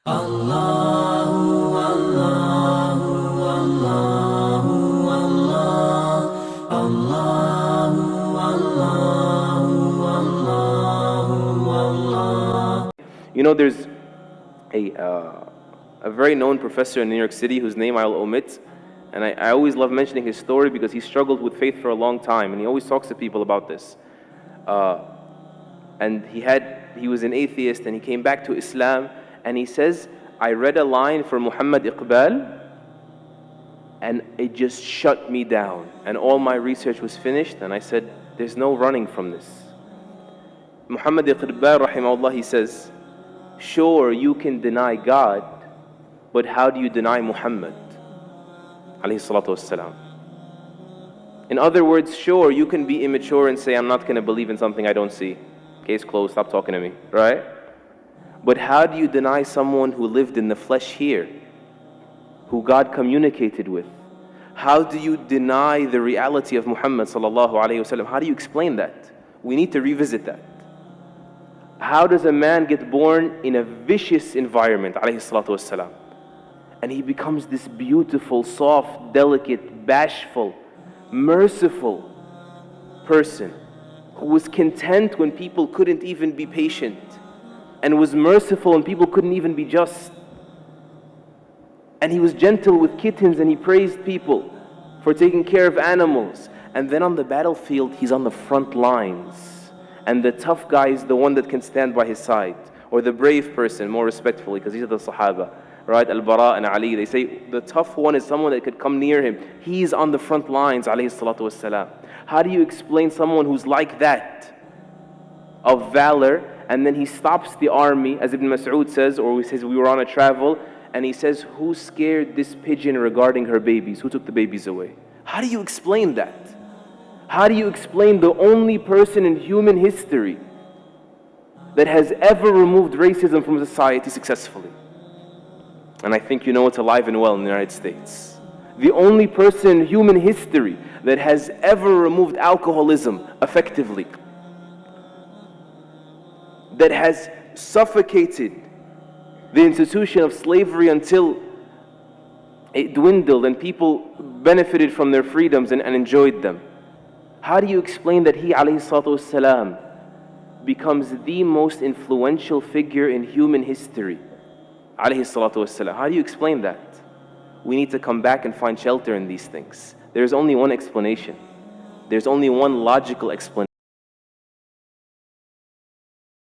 Allahu, Allahu, Allahu, Allah. Allahu, Allahu, Allahu, Allah. You know, there's a very known professor in New York City whose name I'll omit, and I always love mentioning his story because he struggled with faith for a long time, and he always talks to people about this. And he was an atheist, and he came back to Islam, and he says, I read a line from Muhammad Iqbal, and it just shut me down, and all my research was finished, and I said, there's no running from this. Muhammad Iqbal, rahimahullah, he says, sure, you can deny God, but how do you deny Muhammad? Alayhi salatu wassalam. In other words, sure, you can be immature and say, I'm not going to believe in something I don't see. Case closed, stop talking to me, right? But how do you deny someone who lived in the flesh here, who God communicated with? How do you deny the reality of Muhammad sallallahu alayhi wasallam? How do you explain that? We need to revisit that. How does a man get born in a vicious environment, alayhi salatu wassalam, and he becomes this beautiful, soft, delicate, bashful, merciful person who was content when people couldn't even be patient, and was merciful when people couldn't even be just, and he was gentle with kittens, and he praised people for taking care of animals. And then on the battlefield, he's on the front lines, and the tough guy is the one that can stand by his side, or the brave person, more respectfully, because these are the Sahaba, right? Al-Bara and Ali, they say the tough one is someone that could come near him. He's on the front lines, alayhi salatu wassalam. How do you explain someone who's like that, of valor, and then he stops the army, as Ibn Mas'ud says, or he says we were on a travel, and he says, who scared this pigeon regarding her babies? Who took the babies away? How do you explain that? How do you explain the only person in human history that has ever removed racism from society successfully? And I think you know it's alive and well in the United States. The only person in human history that has ever removed alcoholism effectively, that has suffocated the institution of slavery until it dwindled and people benefited from their freedoms and enjoyed them. How do you explain that he, alayhi salatu wassalam, becomes the most influential figure in human history? Alayhi salatu wassalam. How do you explain that? We need to come back and find shelter in these things. There's only one explanation. There's only one logical explanation.